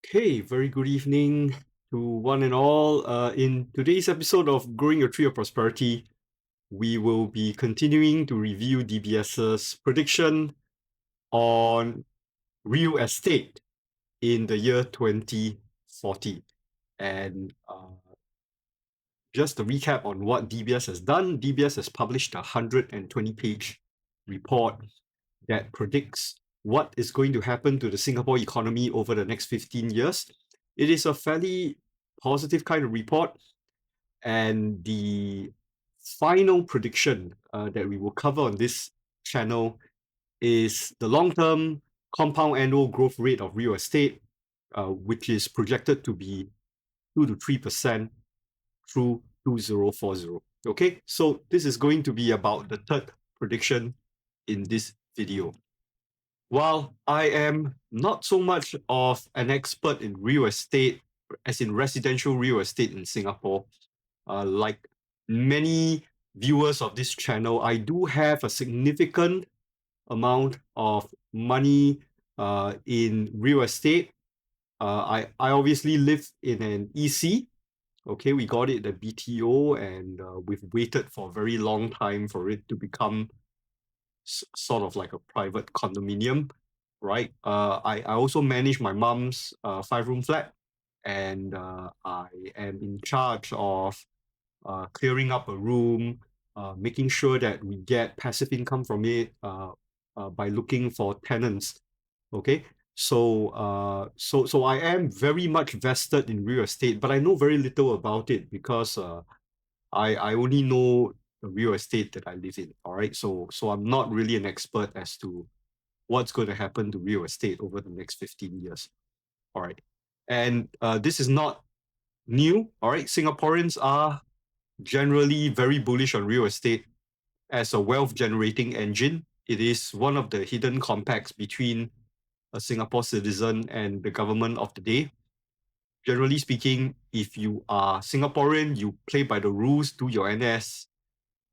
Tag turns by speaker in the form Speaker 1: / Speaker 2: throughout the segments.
Speaker 1: Okay, very good evening to one and all. In today's episode of Growing a Tree of Prosperity, we will be continuing to review DBS's prediction on real estate in the year 2040. And just to recap on what DBS has done, DBS has published a 120-page report that predicts what is going to happen to the Singapore economy over the next 15 years. It is a fairly positive kind of report, and the final prediction that we will cover on this channel is the long-term compound annual growth rate of real estate, which is projected to be 2 to 3% through 2040. Okay, so this is going to be about the third prediction in this video. While I am not so much of an expert in real estate, as in residential real estate in Singapore, like many viewers of this channel, I do have a significant amount of money in real estate. I obviously live in an EC. Okay, we got it at BTO, and we've waited for a very long time for it to become sort of like a private condominium, right? I also manage my mom's 5-room flat, and I am in charge of clearing up a room, making sure that we get passive income from it by looking for tenants. Okay, so I am very much vested in real estate, but I know very little about it because I only know the real estate that I live in. All right, so I'm not really an expert as to what's going to happen to real estate over the next 15 years. All right, and this is not new. All right, Singaporeans are generally very bullish on real estate as a wealth generating engine. It is one of the hidden compacts between a Singapore citizen and the government of the day. Generally speaking, if you are Singaporean, you play by the rules, do your NS,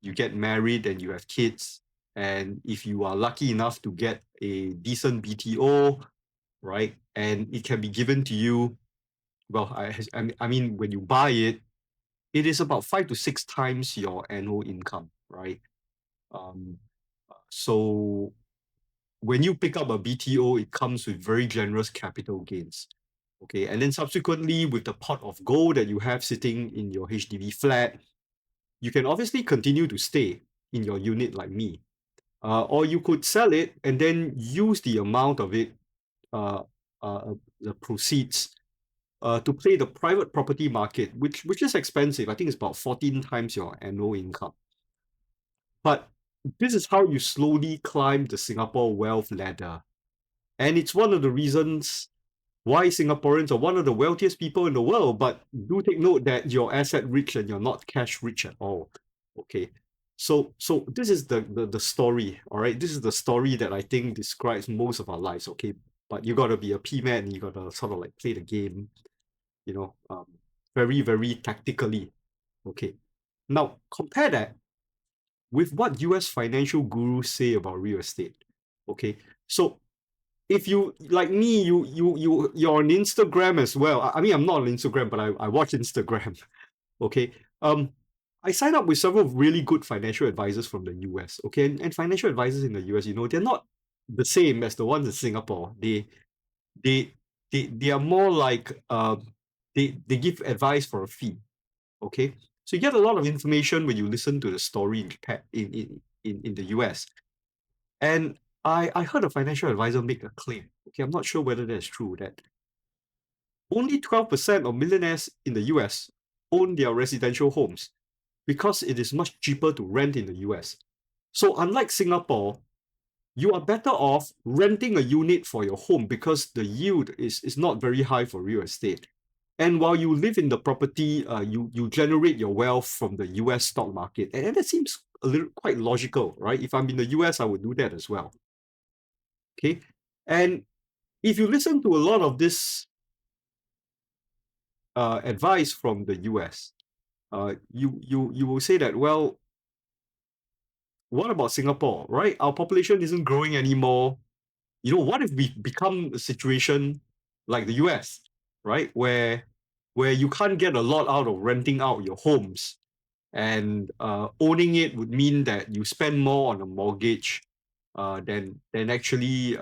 Speaker 1: you get married and you have kids. And if you are lucky enough to get a decent BTO, right, and it can be given to you, well, I mean, when you buy it, it is about 5 to 6 times your annual income, right? Um, so when you pick up a BTO, it comes with very generous capital gains. Okay, and then subsequently, with the pot of gold that you have sitting in your HDB flat, you can obviously continue to stay in your unit like me. Or you could sell it and then use the amount of it, uh, the proceeds, to play the private property market, which is expensive. I think it's about 14 times your annual income. But this is how you slowly climb the Singapore wealth ladder. And it's one of the reasons why Singaporeans are one of the wealthiest people in the world. But do take note that you're asset rich and you're not cash rich at all. Okay. So this is the story. All right. This is the story that I think describes most of our lives. Okay. But you gotta be a P-man, you gotta sort of like play the game, you know, very, very tactically. Okay. Now compare that with what US financial gurus say about real estate. Okay. So if you like me, you're on Instagram as well. I mean, I'm not on Instagram, but I watch Instagram. Okay. I signed up with several really good financial advisors from the US. Okay, and financial advisors in the US, they're not the same as the ones in Singapore. They they are more like they give advice for a fee. Okay, so you get a lot of information when you listen to the story in Japan, in the US. And I heard a financial advisor make a claim. Okay, I'm not sure whether that's true, that only 12% of millionaires in the US own their residential homes because it is much cheaper to rent in the US. So unlike Singapore, you are better off renting a unit for your home because the yield is not very high for real estate. And while you live in the property, you generate your wealth from the US stock market. And that seems a little quite logical, right? If I'm in the US, I would do that as well. Okay. And if you listen to a lot of this advice from the US, you will say that, well, what about Singapore, right? Our population isn't growing anymore. What if we become a situation like the US? right? Where you can't get a lot out of renting out your homes, and owning it would mean that you spend more on a mortgage than actually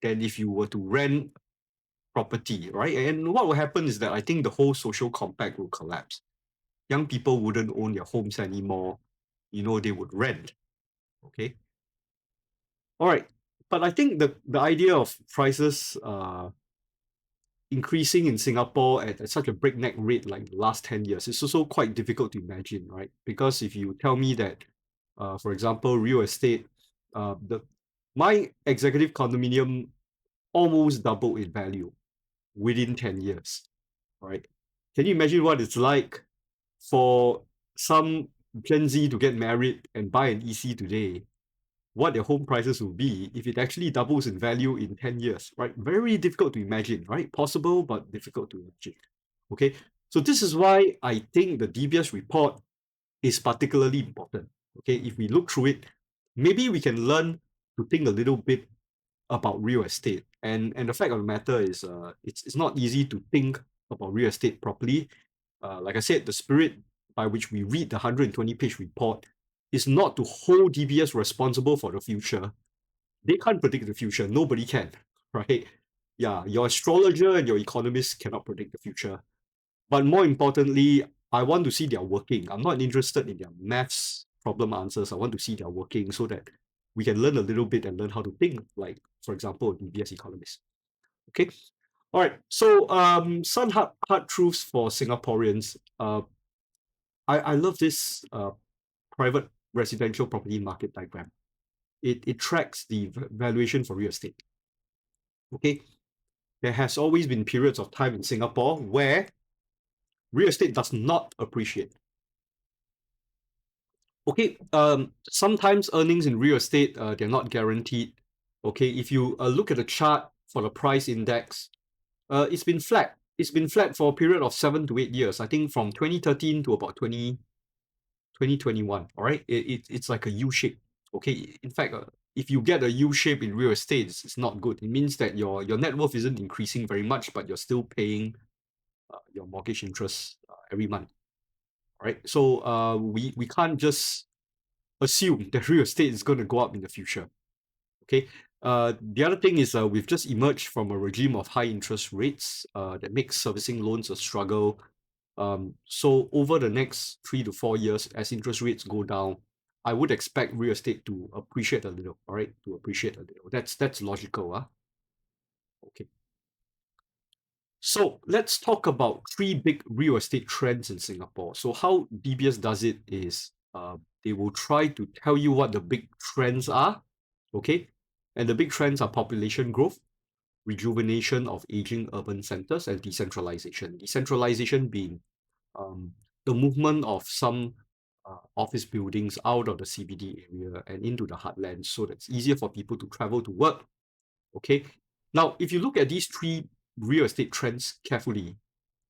Speaker 1: than if you were to rent property, right? And what will happen is that I think the whole social compact will collapse. Young people wouldn't own their homes anymore. They would rent. Okay. All right. But I think the idea of prices increasing in Singapore at such a breakneck rate like the last 10 years is also quite difficult to imagine, right? Because if you tell me that, for example, real estate, the my executive condominium almost doubled in value within 10 years, right? Can you imagine what it's like for some Gen Z to get married and buy an EC today? What their home prices will be if it actually doubles in value in 10 years, right? Very difficult to imagine, right? Possible, but difficult to imagine. Okay. So this is why I think the DBS report is particularly important. Okay. If we look through it, maybe we can learn to think a little bit about real estate. And the fact of the matter is it's not easy to think about real estate properly. Like I said, the spirit by which we read the 120-page report is not to hold DBS responsible for the future. They can't predict the future. Nobody can, right? Yeah, your astrologer and your economist cannot predict the future. But more importantly, I want to see their working. I'm not interested in their maths problem answers. I want to see their working so that we can learn a little bit and learn how to think, like, for example, a DBS economist. Okay. All right. So some hard truths for Singaporeans. I love this private residential property market diagram. It tracks the valuation for real estate. Okay. There has always been periods of time in Singapore where real estate does not appreciate. Okay, sometimes earnings in real estate, they're not guaranteed. Okay, if you look at the chart for the price index, it's been flat. It's been flat for a period of 7 to 8 years. I think from 2013 to about 2021. All right, it's like a U shape. Okay, in fact, if you get a U shape in real estate, it's not good. It means that your net worth isn't increasing very much, but you're still paying your mortgage interest every month. Right, so we can't just assume that real estate is going to go up in the future. Okay. The other thing is we've just emerged from a regime of high interest rates that makes servicing loans a struggle. So over the next 3 to 4 years, as interest rates go down, I would expect real estate to appreciate a little. All right, to appreciate a little. That's logical. Okay. So let's talk about three big real estate trends in Singapore. So how DBS does it is they will try to tell you what the big trends are, okay? And the big trends are population growth, rejuvenation of aging urban centers, and decentralization. Decentralization being the movement of some office buildings out of the CBD area and into the heartland so that it's easier for people to travel to work, okay? Now, if you look at these three real estate trends carefully,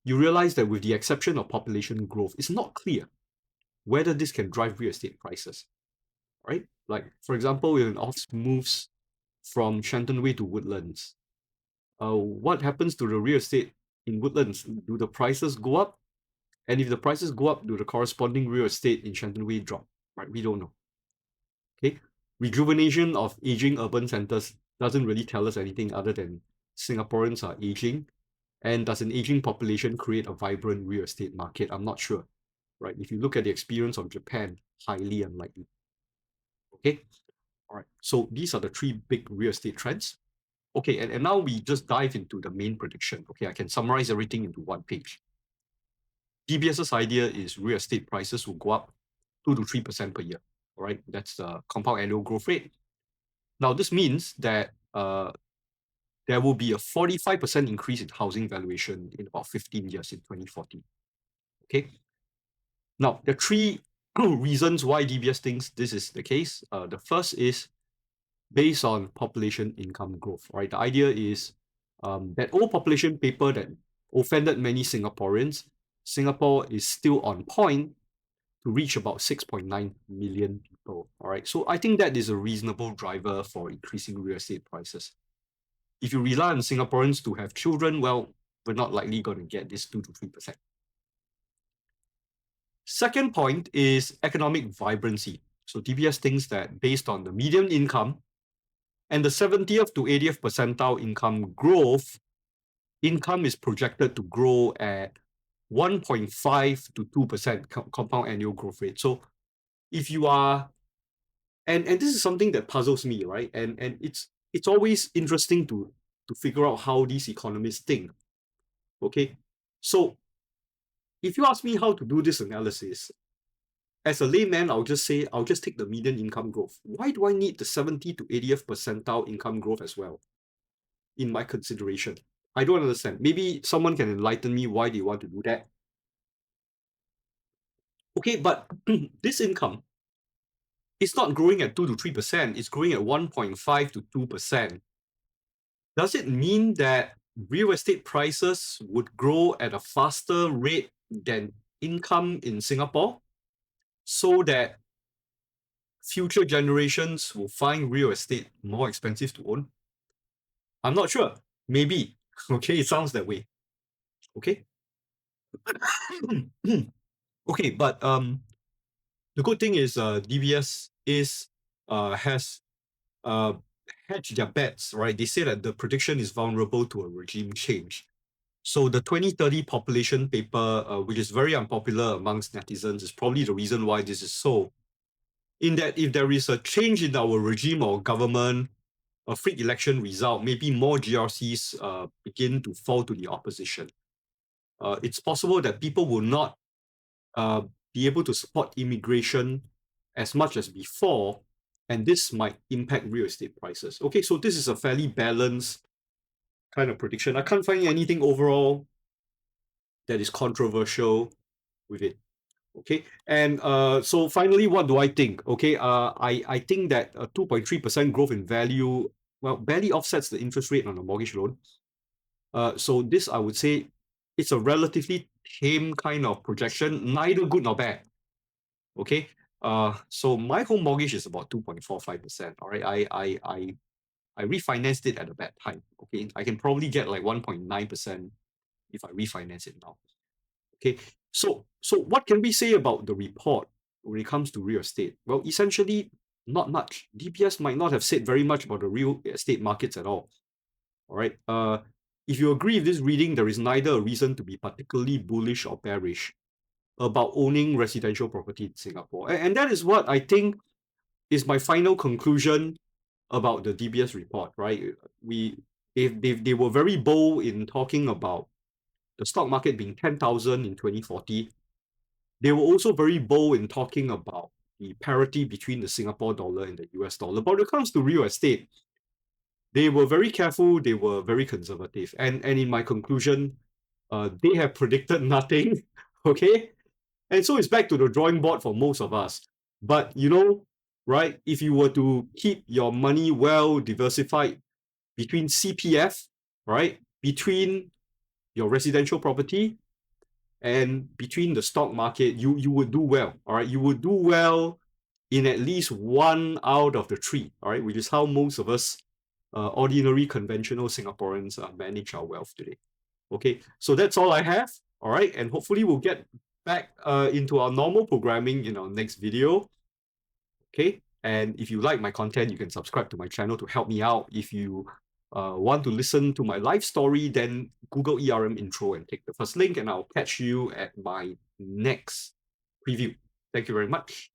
Speaker 1: you realize that with the exception of population growth, it's not clear whether this can drive real estate prices, right? Like, for example, if an office moves from Shenton Way to Woodlands, what happens to the real estate in Woodlands? Do the prices go up? And if the prices go up, do the corresponding real estate in Shenton Way drop? Right? We don't know. Okay. Rejuvenation of aging urban centers doesn't really tell us anything other than Singaporeans are aging. And does an aging population create a vibrant real estate market? I'm not sure. Right? If you look at the experience of Japan, highly unlikely. Okay. All right. So these are the three big real estate trends. Okay, and now we just dive into the main prediction. Okay, I can summarize everything into one page. DBS's idea is real estate prices will go up 2 to 3% per year. All right, that's the compound annual growth rate. Now, this means that there will be a 45% increase in housing valuation in about 15 years in 2040. Okay. Now, there are three reasons why DBS thinks this is the case. The first is based on population income growth, right? The idea is that old population paper that offended many Singaporeans, Singapore is still on point to reach about 6.9 million people, all right? So I think that is a reasonable driver for increasing real estate prices. If you rely on Singaporeans to have children, well, we're not likely going to get this 2 to 3%. Second point is economic vibrancy. So DBS thinks that based on the median income and the 70th to 80th percentile income growth, income is projected to grow at 1.5 to 2% compound annual growth rate. So if you are, and this is something that puzzles me, right? And it's always interesting to figure out how these economists think. Okay, so if you ask me how to do this analysis, as a layman, I'll just take the median income growth. Why do I need the 70 to 80th percentile income growth as well in my consideration? I don't understand. Maybe someone can enlighten me why they want to do that. Okay, but this income is not growing at 2 to 3%, it's growing at 1.5 to 2%. Does it mean that real estate prices would grow at a faster rate than income in Singapore so that future generations will find real estate more expensive to own? I'm not sure. Maybe. Okay, it sounds that way. Okay. Okay, but the good thing is DBS has hedged their bets, right? They say that the prediction is vulnerable to a regime change. So the 2030 population paper, which is very unpopular amongst netizens, is probably the reason why this is so. In that if there is a change in our regime or government, a free election result, maybe more GRCs begin to fall to the opposition. It's possible that people will not be able to support immigration as much as before, and this might impact real estate prices. Okay, so this is a fairly balanced kind of prediction. I can't find anything overall that is controversial with it. Okay, and so finally, what do I think? Okay, I think that a 2.3% growth in value, well, barely offsets the interest rate on a mortgage loan. So this, I would say, it's a relatively tame kind of projection, neither good nor bad. Okay, so my home mortgage is about 2.45%. All right, I refinanced it at a bad time. Okay, I can probably get like 1.9% if I refinance it now. Okay, so what can we say about the report when it comes to real estate? Well, essentially, not much. DBS might not have said very much about the real estate markets at all. All right. If you agree with this reading, there is neither a reason to be particularly bullish or bearish about owning residential property in Singapore. And that is what I think is my final conclusion about the DBS report, right? They were very bold in talking about the stock market being 10,000 in 2040. They were also very bold in talking about the parity between the Singapore dollar and the US dollar. But when it comes to real estate, they were very careful, they were very conservative. And in my conclusion, they have predicted nothing. Okay. And so it's back to the drawing board for most of us. But right, if you were to keep your money well diversified between CPF, right, between your residential property and between the stock market, you would do well. All right, you would do well in at least one out of the three. All right, which is how most of us ordinary conventional Singaporeans manage our wealth today. Okay, so that's all I have. All right, and hopefully we'll get back into our normal programming in our next video. Okay, and if you like my content, you can subscribe to my channel to help me out. If you want to listen to my life story, then Google ERM intro and take the first link, and I'll catch you at my next preview. Thank you very much.